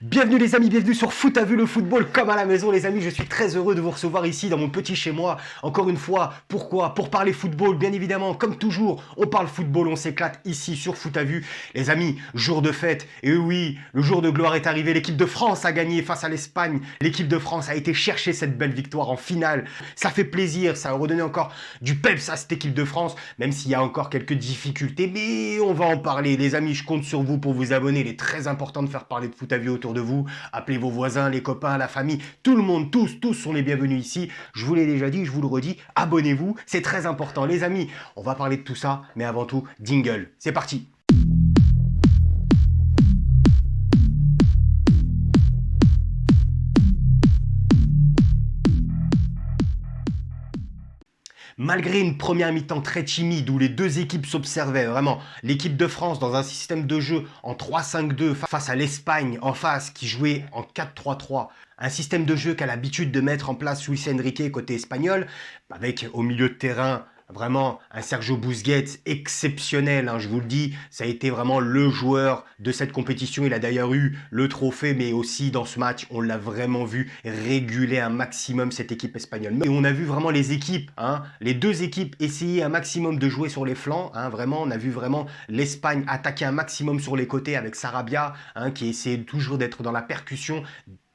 Bienvenue les amis, bienvenue sur Foot à vue, le football comme à la maison les amis, je suis très heureux de vous recevoir ici dans mon petit chez moi. Encore une fois, pourquoi? Pour parler football, bien évidemment, comme toujours, on parle football, on s'éclate ici sur Foot à vue. Les amis, jour de fête, et oui, le jour de gloire est arrivé, l'équipe de France a gagné face à l'Espagne. L'équipe de France a été chercher cette belle victoire en finale. Ça fait plaisir, ça a redonné encore du peps à cette équipe de France, même s'il y a encore quelques difficultés, mais on va en parler. Les amis, je compte sur vous pour vous abonner, il est très important de faire parler de Foot à vue autour de vous. Appelez vos voisins, les copains, la famille, tout le monde, tous sont les bienvenus ici. Je vous l'ai déjà dit, je vous le redis, abonnez-vous, c'est très important. Les amis, on va parler de tout ça, mais avant tout, jingle. C'est parti. Malgré une première mi-temps très timide où les deux équipes s'observaient, vraiment, l'équipe de France dans un système de jeu en 3-5-2 face à l'Espagne en face qui jouait en 4-3-3, un système de jeu qu'a l'habitude de mettre en place Luis Enrique côté espagnol, avec au milieu de terrain vraiment un Sergio Busquets exceptionnel, hein, je vous le dis, ça a été vraiment le joueur de cette compétition. Il a d'ailleurs eu le trophée, mais aussi dans ce match, on l'a vraiment vu réguler un maximum cette équipe espagnole. Et on a vu vraiment les équipes, hein, les deux équipes essayer un maximum de jouer sur les flancs. Hein, vraiment, on a vu vraiment l'Espagne attaquer un maximum sur les côtés avec Sarabia, hein, qui essayait toujours d'être dans la percussion.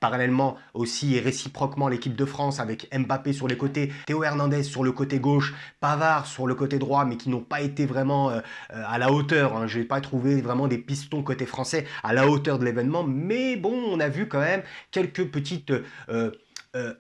Parallèlement aussi et réciproquement l'équipe de France avec Mbappé sur les côtés, Théo Hernandez sur le côté gauche, Pavard sur le côté droit, mais qui n'ont pas été vraiment à la hauteur. Hein. Je n'ai pas trouvé vraiment des pistons côté français à la hauteur de l'événement, mais bon, on a vu quand même quelques petites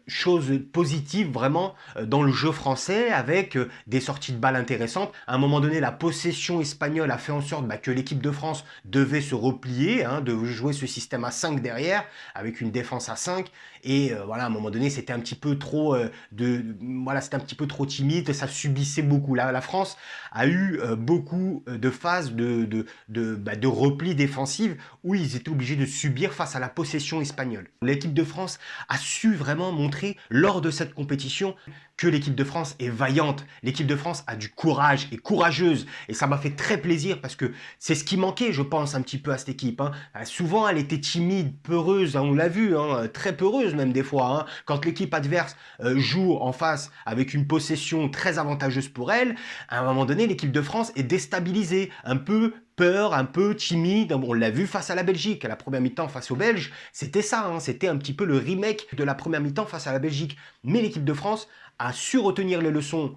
choses positives vraiment dans le jeu français avec des sorties de balles intéressantes. À un moment donné, la possession espagnole a fait en sorte que l'équipe de France devait se replier, hein, de jouer ce système à 5 derrière avec une défense à 5 et voilà, à un moment donné, c'était un petit peu trop c'était un petit peu trop timide, ça subissait beaucoup. La France a eu beaucoup de phases de repli défensive où ils étaient obligés de subir face à la possession espagnole. L'équipe de France a su vraiment montrer lors de cette compétition que l'équipe de France est vaillante. L'équipe de France a du courage, est courageuse. Et ça m'a fait très plaisir parce que c'est ce qui manquait, je pense, un petit peu à cette équipe. Hein. Souvent, elle était timide, peureuse, hein, on l'a vu, hein, très peureuse même des fois. Hein. Quand l'équipe adverse joue en face avec une possession très avantageuse pour elle, à un moment donné, l'équipe de France est déstabilisée, un peu peur, un peu timide. On l'a vu face à la Belgique, à la première mi-temps face aux Belges. C'était ça, hein, c'était un petit peu le remake de la première mi-temps face à la Belgique. Mais l'équipe de France a su retenir les leçons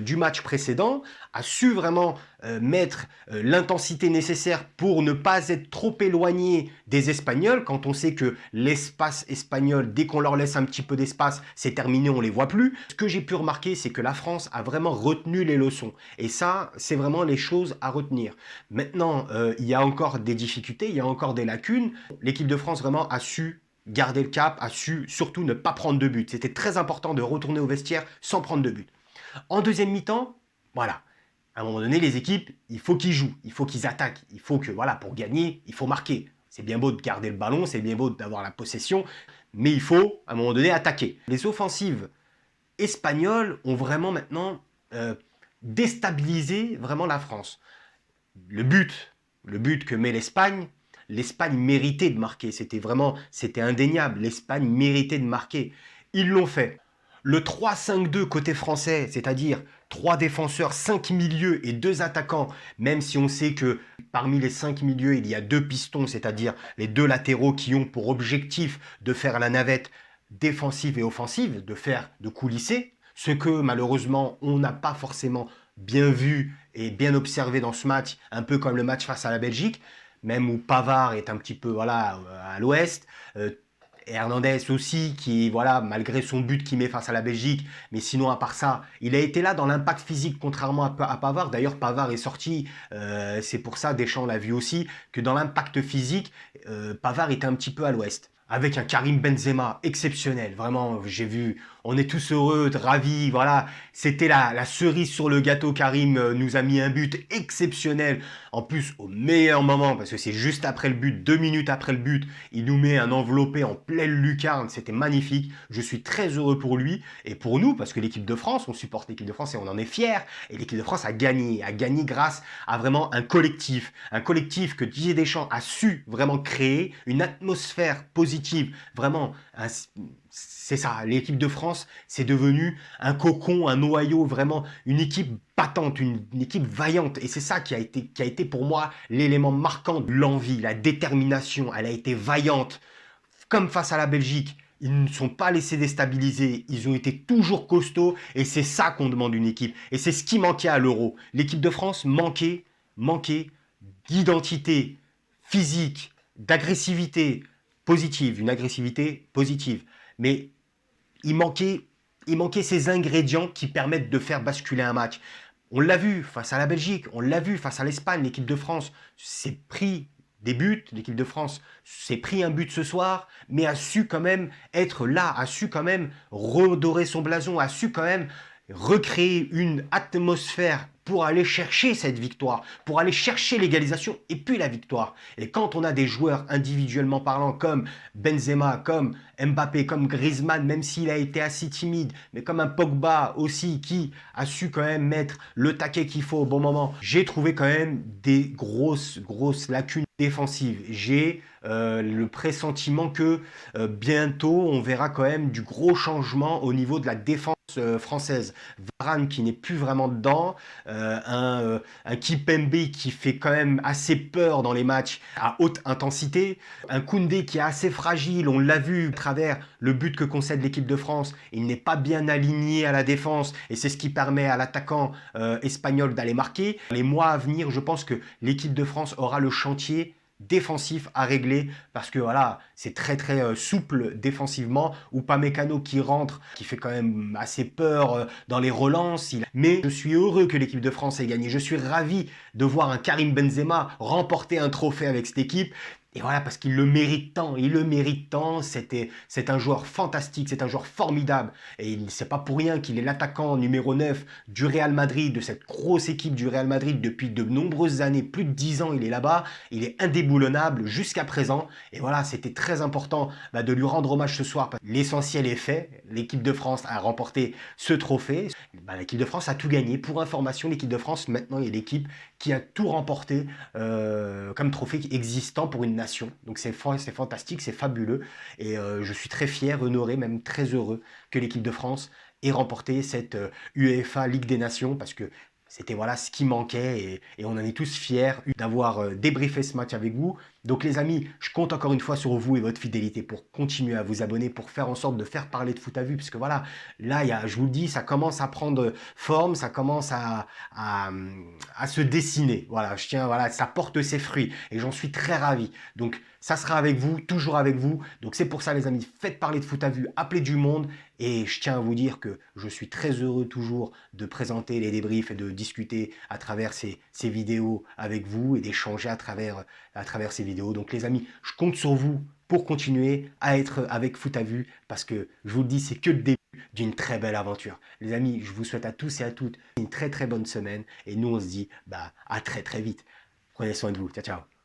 du match précédent, a su vraiment mettre l'intensité nécessaire pour ne pas être trop éloigné des Espagnols. Quand on sait que l'espace espagnol, dès qu'on leur laisse un petit peu d'espace, c'est terminé, on les voit plus. Ce que j'ai pu remarquer, c'est que la France a vraiment retenu les leçons. Et ça, c'est vraiment les choses à retenir. Maintenant, il y a encore des difficultés, il y a encore des lacunes. L'équipe de France vraiment a su garder le cap, a su surtout ne pas prendre de but. C'était très important de retourner au vestiaire sans prendre de but. En deuxième mi-temps, voilà, à un moment donné, les équipes, il faut qu'ils jouent, il faut qu'ils attaquent, il faut que, voilà, pour gagner, il faut marquer. C'est bien beau de garder le ballon, c'est bien beau d'avoir la possession, mais il faut, à un moment donné, attaquer. Les offensives espagnoles ont vraiment maintenant déstabilisé vraiment la France. Le but que met l'Espagne méritait de marquer. C'était indéniable. L'Espagne méritait de marquer. Ils l'ont fait. Le 3-5-2 côté français, c'est-à-dire 3 défenseurs, 5 milieux et 2 attaquants, même si on sait que parmi les 5 milieux, il y a 2 pistons, c'est-à-dire les 2 latéraux qui ont pour objectif de faire la navette défensive et offensive, de coulisser, ce que malheureusement on n'a pas forcément bien vu et bien observé dans ce match, un peu comme le match face à la Belgique, même où Pavard est un petit peu voilà, à l'ouest, et Hernandez aussi, qui, voilà, malgré son but qu'il met face à la Belgique, mais sinon, à part ça, il a été là dans l'impact physique, contrairement à Pavard. D'ailleurs, Pavard est sorti, c'est pour ça, Deschamps l'a vu aussi, que dans l'impact physique, Pavard était un petit peu à l'ouest. avec un Karim Benzema exceptionnel. Vraiment, j'ai vu, on est tous heureux, ravis. Voilà, c'était la cerise sur le gâteau. Karim nous a mis un but exceptionnel. En plus, au meilleur moment, parce que c'est juste après le but, 2 minutes après le but, il nous met un enveloppé en pleine lucarne. C'était magnifique. Je suis très heureux pour lui et pour nous, parce que l'équipe de France, on supporte l'équipe de France et on en est fiers. Et l'équipe de France a gagné grâce à vraiment un collectif que Didier Deschamps a su vraiment créer, une atmosphère positive, vraiment, c'est ça, l'équipe de France, c'est devenu un cocon, un noyau, vraiment une équipe battante, une équipe vaillante. Et c'est ça qui a été pour moi l'élément marquant de l'envie, la détermination. Elle a été vaillante, comme face à la Belgique. Ils ne sont pas laissés déstabiliser, ils ont été toujours costauds et c'est ça qu'on demande d'une équipe. Et c'est ce qui manquait à l'Euro. L'équipe de France manquait d'identité physique, d'agressivité positive, une agressivité positive. Mais il manquait, il manquait ces ingrédients qui permettent de faire basculer un match. On l'a vu face à la Belgique, on l'a vu face à l'Espagne, l'équipe de France s'est pris des buts, l'équipe de France s'est pris un but ce soir, mais a su quand même être là, a su quand même redorer son blason, a su quand même recréer une atmosphère pour aller chercher cette victoire, pour aller chercher l'égalisation et puis la victoire. Et quand on a des joueurs individuellement parlant comme Benzema, comme Mbappé, comme Griezmann, même s'il a été assez timide, mais comme un Pogba aussi qui a su quand même mettre le taquet qu'il faut au bon moment, j'ai trouvé quand même des grosses lacunes défensives. J'ai le pressentiment que bientôt on verra quand même du gros changement au niveau de la défense française. Varane qui n'est plus vraiment dedans, un Kipembe qui fait quand même assez peur dans les matchs à haute intensité, un Koundé qui est assez fragile, on l'a vu à travers le but que concède l'équipe de France, il n'est pas bien aligné à la défense et c'est ce qui permet à l'attaquant espagnol d'aller marquer. Les mois à venir, je pense que l'équipe de France aura le chantier défensif à régler parce que voilà, c'est très souple défensivement. Upamecano qui rentre, qui fait quand même assez peur dans les relances. Mais je suis heureux que l'équipe de France ait gagné. Je suis ravi de voir un Karim Benzema remporter un trophée avec cette équipe. Et voilà, parce qu'il le mérite tant, c'est un joueur fantastique, c'est un joueur formidable. Et c'est pas pour rien qu'il est l'attaquant numéro 9 du Real Madrid, de cette grosse équipe du Real Madrid depuis de nombreuses années, plus de 10 ans il est là-bas, il est indéboulonnable jusqu'à présent. Et voilà, c'était très important de lui rendre hommage ce soir. L'essentiel est fait, l'équipe de France a remporté ce trophée. L'équipe de France a tout gagné. Pour information, l'équipe de France maintenant est l'équipe qui a tout remporté comme trophée existant pour une nation. Donc c'est fantastique, c'est fabuleux. Et je suis très fier, honoré, même très heureux que l'équipe de France ait remporté cette UEFA Ligue des Nations parce que c'était voilà ce qui manquait et on en est tous fiers d'avoir débriefé ce match avec vous. Donc les amis, je compte encore une fois sur vous et votre fidélité pour continuer à vous abonner, pour faire en sorte de faire parler de foot à vue, parce que voilà, là, je vous le dis, ça commence à prendre forme, ça commence à se dessiner. Voilà, voilà, ça porte ses fruits et j'en suis très ravi. Donc ça sera avec vous, toujours avec vous. Donc c'est pour ça les amis, faites parler de foot à vue, appelez du monde et je tiens à vous dire que je suis très heureux toujours de présenter les débriefs et de discuter à travers ces vidéos avec vous et d'échanger à travers ces vidéos. Donc les amis, je compte sur vous pour continuer à être avec Foot à Vue parce que je vous le dis, c'est que le début d'une très belle aventure. Les amis, je vous souhaite à tous et à toutes une très bonne semaine et nous on se dit à très vite. Prenez soin de vous. Ciao ciao.